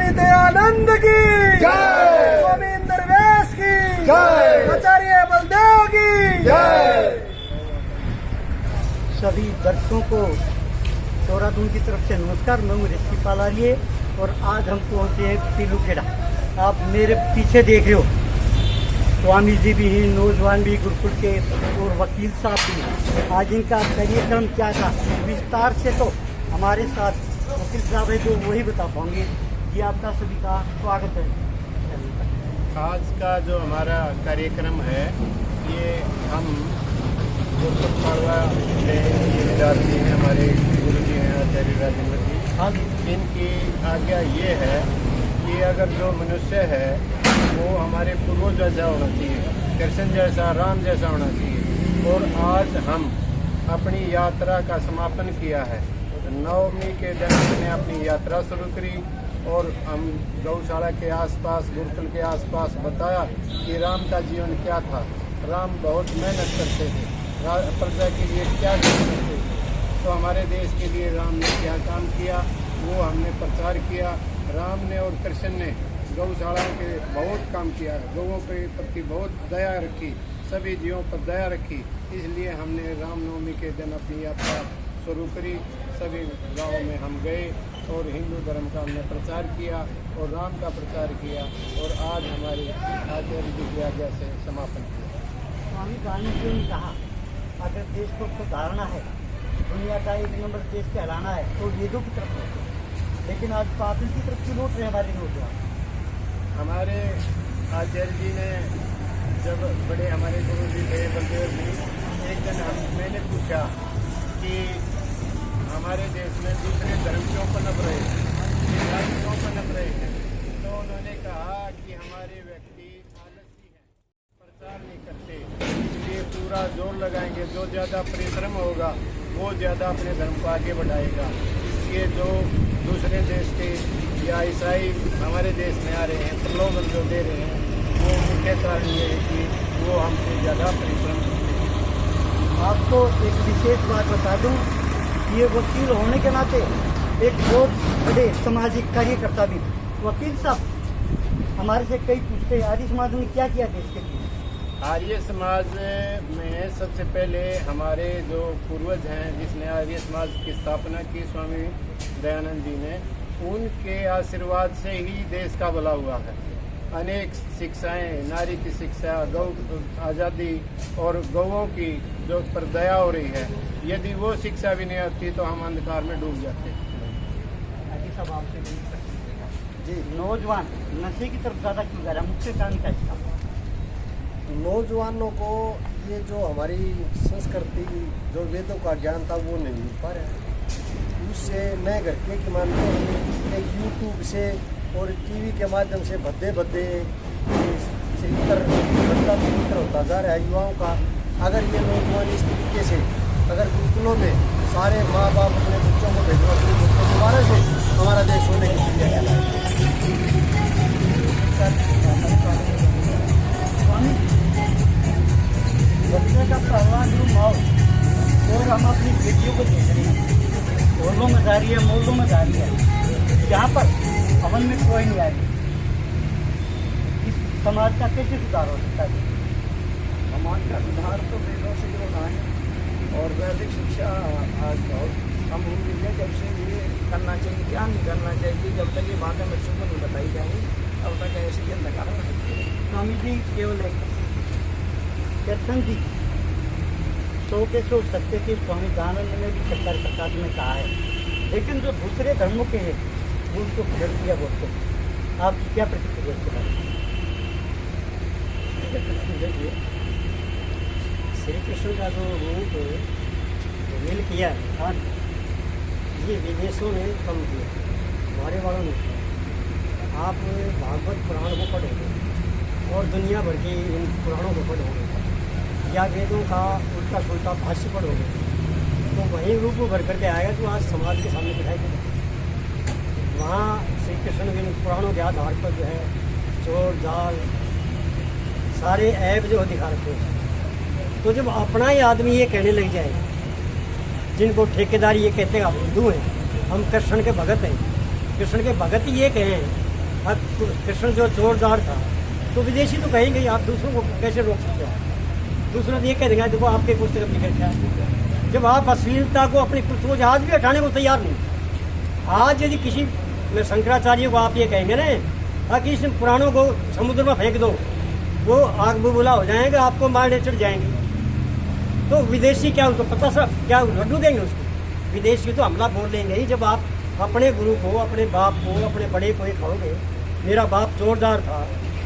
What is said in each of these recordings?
स्वामी दयानंद की जय, स्वामी इंद्रवेश की जय, आचार्य बलदेव की जय। सभी दर्शकों को देहरादून की तरफ से नमस्कार। मैं हूँ ऋषि पालारिए और आज हम पहुँचे हैं पीलूखेड़ा। आप मेरे पीछे देख रहे हो, स्वामी जी भी हैं, नौजवान भी गुरुकुल के और वकील साहब भी हैं। आज इनका कार्यक्रम क्या था विस्तार से तो हमारे साथ वकील साहब है जो वही बता पाएंगे। जी आपका सभी का स्वागत है। आज का जो हमारा कार्यक्रम है ये हम गुरुकुल पाड़वा में ये विद्यार्थी हैं, हमारे गुरु जी हैं आचार्य राजेंद्र जी। हाँ जी, इनकी आज्ञा ये है कि अगर जो मनुष्य है वो हमारे पूर्वज जैसा होना चाहिए, कृष्ण जैसा, राम जैसा होना चाहिए। और आज हम अपनी यात्रा का समापन किया है। नवमी के दिन हमने अपनी यात्रा शुरू करी और हम गौशाला के आसपास, गुरुकुल के आसपास बताया कि राम का जीवन क्या था। राम बहुत मेहनत करते थे, प्रजा के लिए क्या करते थे, तो हमारे देश के लिए राम ने क्या काम किया वो हमने प्रचार किया। राम ने और कृष्ण ने गौशाला के बहुत काम किया, गौओं के प्रति बहुत दया रखी, सभी जीवों पर दया रखी। इसलिए हमने रामनवमी के दिन अपनी यात्रा शुरू करी। सभी गाँवों में हम गए और हिंदू धर्म का हमने प्रचार किया और राम का प्रचार किया और आज हमारे आचार्य जी की आज्ञा से समापन किया। स्वामी गांधी जी ने कहा अगर देश को सुधारना है, दुनिया का एक नंबर देश कहलाना है तो वेदों की तरफ लौटो। लेकिन आज पापिल की तरफ क्यों लौट रहे हमारे नौजवान? हमारे आचार्य जी ने जब बड़े हमारे गुरु जी थे बलदेव जी, एक दिन मैंने पूछा कि हमारे देश में दूसरे धर्म क्यों पनप रहे हैं, ईसाई क्यों पनप रहे हैं, तो उन्होंने कहा कि हमारे व्यक्ति आलसी हैं, प्रचार नहीं करते, इसलिए पूरा जोर लगाएंगे। जो ज़्यादा परिश्रम होगा वो ज़्यादा अपने धर्म को आगे बढ़ाएगा। इसलिए जो दूसरे देश के या ईसाई हमारे देश में आ रहे हैं, प्रलोभन जो दे रहे हैं, वो मुख्य कारण ये है कि वो हमसे ज़्यादा परिश्रम करते हैं। आपको एक विशेष बात बता दूं, ये वकील होने के नाते एक बहुत बड़े सामाजिक कार्यकर्ता भी। वकील साहब हमारे से कई पूछते हैं आर्य समाज ने क्या किया देश के लिए? आर्य समाज में सबसे पहले हमारे जो पूर्वज हैं जिसने आर्य समाज की स्थापना की, स्वामी दयानंद जी ने, उनके आशीर्वाद से ही देश का भला हुआ है। अनेक शिक्षाएं, नारी की शिक्षा, गौ आज़ादी और गौओं की जो पर दया हो रही है, यदि वो शिक्षा भी नहीं होती तो हम अंधकार में डूब जाते। सब आपसे जी, नौजवान नशे की तरफ ज़्यादा क्यों जा रहा है? मुख्य कारण क्या इसका? नौजवानों को ये जो हमारी संस्कृति, जो वेदों का ज्ञान था वो नहीं मिल पा रहा है। उससे नए घर के मानते हैं एक यूट्यूब से और टीवी के माध्यम से भद्दे चरित्र बदला चरित्र होता जा रहा है युवाओं का। अगर ये नौजवान इस तरीके से अगर गुरुकुलों में सारे माँ बाप अपने बच्चों को भेजना शुरू करते हैं, दोबारा से हमारा देश होने की प्रक्रिया है। बच्चे का पहला जो माहौल और हम अपनी बेटियों को देख रहे हैं, मोहल्लों में जा रही है, मोहल्लों में जा रही है, यहाँ पर अमल में कोई नहीं आएगी। इस समाज का कैसे सुधार हो सकता है? समाज का सुधार तो वेदों से जो होना है और वैदिक शिक्षा आज बहुत कम हो गई है। जब से ये करना चाहिए, क्या नहीं करना चाहिए, जब तक ये बातें बच्चों को नहीं बताई जाएंगी तब तक ऐसे ही अंधकार में रहते हैं। स्वामी जी केवल एक कृष्ण जी 100 के 100 सत्य के स्वामी दयानंद ने भी सरकार प्रकाश में कहा है, लेकिन जो दूसरे धर्मों के हैं वो उसको खबर दिया बोलते हैं। आपकी क्या प्रतिक्रिया इसके बारे में? श्री कृष्ण का जो रूप मिल किया है, हाँ, ये विदेशों ने कम किया, हमारे वालों ने किया। आप भागवत पुराण को पढ़ोगे और दुनिया भर के इन पुराणों को पढ़ोगे या वेदों का उल्टा सुल्टा भाष्य पढ़ोगे तो वही रूप भर करके आएगा जो आज समाज के सामने दिखाई देगा। वहाँ श्री कृष्ण के पुराणों के आधार पर जो है चोर जाल सारे ऐप जो दिखा रखे हैं। तो जब अपना ही आदमी ये कहने लग जाए, जिनको ठेकेदारी ये कहते हैं आप हिंदू हैं, हम कृष्ण के भगत हैं, कृष्ण के भगत ही ये कहें अब कृष्ण जो जोरदार था तो विदेशी तो कहेंगे ही, आप दूसरों को कैसे रोक सकते हो? दूसरों ने ये कह देंगे देखो आपके पुस्तक में लिखा है। जब आप अश्लीलता को अपनी पुस्तकों जहाज भी हटाने को तैयार नहीं, आज यदि किसी में शंकराचार्य को आप ये कहेंगे ना कि इस पुराणों को समुद्र में फेंक दो, वो आग बबूला हो जाएंगे, आपको मारने चढ़ जाएंगे। तो विदेशी क्या उनको पता सब क्या लड्डू देंगे उसको? विदेशी तो हमला बोल देंगे ही जब आप अपने गुरु को, अपने बाप को, अपने बड़े को ही कहोगे मेरा बाप जोरदार था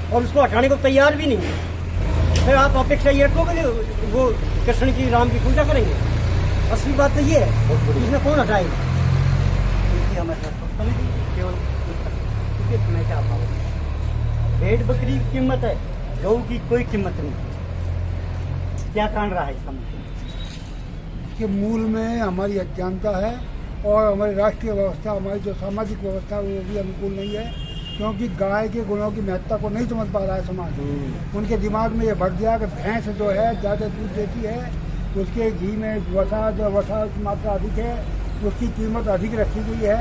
और उसको हटाने को तैयार भी नहीं है, फिर आप अपेक्षा ये रखोगे वो कृष्ण की राम की पूजा करेंगे? असली बात तो ये है, इसमें कौन हटाएगा? हमारे केवल मैं क्या भाव, भेड़ बकरी की कीमत है, गऊ की कोई कीमत नहीं। क्या कारण रहा है इसका? के मूल में हमारी अज्ञानता है और हमारी राष्ट्रीय व्यवस्था, हमारी जो सामाजिक व्यवस्था है वो भी अनुकूल नहीं है, क्योंकि गाय के गुणों की महत्ता को नहीं समझ पा रहा है समाज। उनके दिमाग में ये भर दिया कि भैंस जो है ज़्यादा दूध देती है, उसके घी में वसा की मात्रा अधिक है, उसकी कीमत अधिक रखी गई है,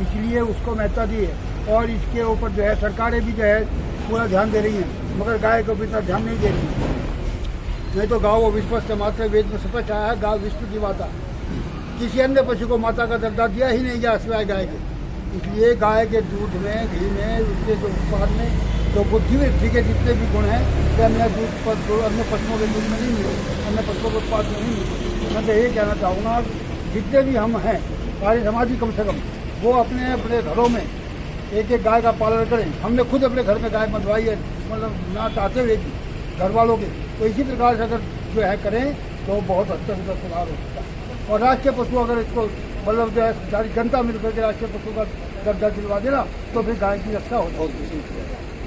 इसलिए उसको महत्ता दी है। और इसके ऊपर जो है सरकारें भी जो है पूरा ध्यान दे रही हैं, मगर गाय को भी इतना ध्यान नहीं दे रही। नहीं तो गाँव विश्व मात्र वेद में स्पष्ट आया है, गाँव विश्व की माता। किसी अन्य पशु को माता का दर्जा दिया ही नहीं जा सिवाय गाय के। इसलिए गाय के दूध में, घी में, उसके जो उत्पाद में जो बुद्धि वृद्धि के जितने भी गुण हैं वे अन्य दूध पर अन्य पशुओं के दूध में नहीं मिले, अन्य पशुओं के उत्पाद में नहीं मिले। मैं तो यही कहना चाहूँगा जितने भी हम हैं सारे समाजी कम से कम वो अपने अपने घरों में एक एक गाय का पालन करें। हमने खुद अपने घर में गाय बंधवाई है, मतलब ना चाहते हुए भी घर वालों के। तो इसी प्रकार से अगर जो है करें तो बहुत हद तक सुधार हो सकता है। और राष्ट्रीय पशु अगर इसको मतलब जो है सारी जनता मिलकर के राष्ट्रीय पशु का दर्जा दिलवा देना तो फिर गाय की रक्षा होगी।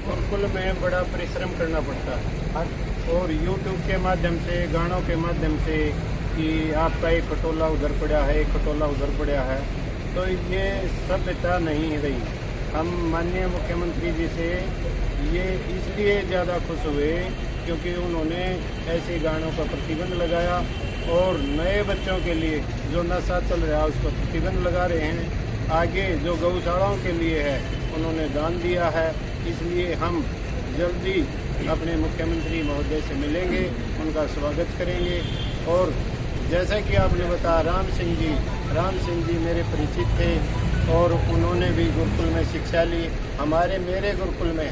गुरुकुल में बड़ा परिश्रम करना पड़ता है और यूट्यूब के माध्यम से, गानों के माध्यम से कि आपका एक खटोला उधर पड़ा है, एक खटोला उधर पड़ा है, तो ये सभ्यता नहीं रही। हम माननीय मुख्यमंत्री जी से ये इसलिए ज़्यादा खुश हुए क्योंकि उन्होंने ऐसे गानों पर प्रतिबंध लगाया और नए बच्चों के लिए जो नशा चल रहा है उसको प्रतिबंध लगा रहे हैं। आगे जो गौशालाओं के लिए है उन्होंने दान दिया है। इसलिए हम जल्दी अपने मुख्यमंत्री महोदय से मिलेंगे, उनका स्वागत करेंगे। और जैसा कि आपने बताया राम सिंह जी मेरे परिचित थे और उन्होंने भी गुरुकुल में शिक्षा ली। मेरे गुरुकुल में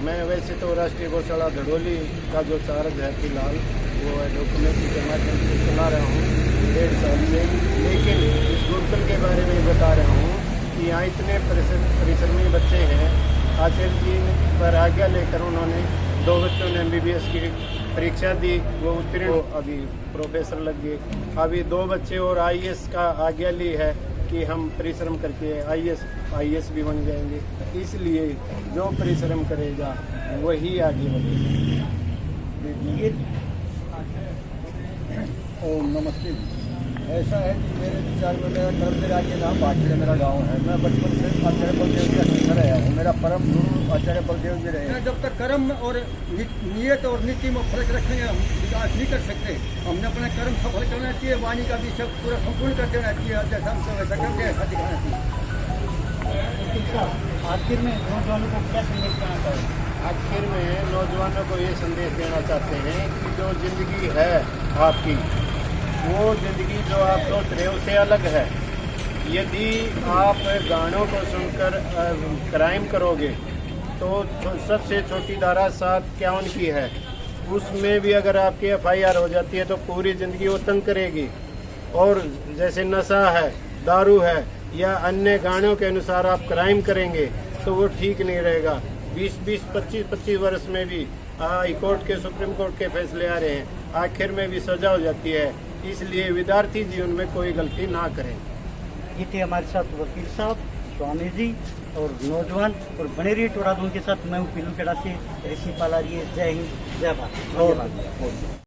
मैं वैसे तो राष्ट्रीय गौशाला धड़ोली का जो चार्ज है फिलहाल वो है डॉक्यूमेंट्री के माध्यम से चला रहा हूँ 1.5 साल से, लेकिन इस गुरुकुल के बारे में बता रहा हूँ कि यहाँ इतने परिश्रमी बच्चे हैं। आचार्य जी पर आज्ञा लेकर उन्होंने 2 बच्चों ने MBBS की परीक्षा दी, वो उत्तीर्ण, अभी प्रोफेसर लग गए। अभी 2 बच्चे और IAS का आज्ञा ली है कि हम परिश्रम करके IAS भी बन जाएंगे। इसलिए जो परिश्रम करेगा वही आगे बढ़ेगा। ओम नमस्ते। ऐसा है कि मेरे विचार में मेरा कर्म राज्य नाम बाटले मेरा गांव है। मैं बचपन से आचार्य बलदेव का शिष्य रहा हूँ। मेरा परम गुरु आचार्य बलदेव जी रहे। जब तक कर्म और नियत और नीति में फर्क रखेंगे हम विकास नहीं कर सकते। हमने अपने कर्म सफल करना चाहिए, वाणी का भी सब पूरा संपूर्ण कर देना चाहिए, जैसा हमको वैसा करके ऐसा दिखाना चाहिए। आखिर में नौजवानों को क्या संदेश देना चाहिए? आखिर में नौजवानों को ये संदेश देना चाहते हैं कि जो जिंदगी है आपकी, वो जिंदगी जो आप सोच रहे हो उससे अलग है। यदि आप गानों को सुनकर क्राइम करोगे तो सबसे छोटी धारा 751 की है, उसमें भी अगर आपकी FIR हो जाती है तो पूरी ज़िंदगी वो तंग करेगी। और जैसे नशा है, दारू है या अन्य गानों के अनुसार आप क्राइम करेंगे तो वो ठीक नहीं रहेगा। 20-20, 25-25 वर्ष में भी हाई कोर्ट के, सुप्रीम कोर्ट के फैसले आ रहे हैं, आखिर में भी सजा हो जाती है। इसलिए विद्यार्थी जीवन में कोई गलती ना करें। ये थे हमारे साथ वकील साहब, स्वामी जी और नौजवान, और बने रहिए टोरादून के साथ। मैं हूँ पीलू खेड़ा से ऋषि पालारिए। जय हिंद, जय भारत।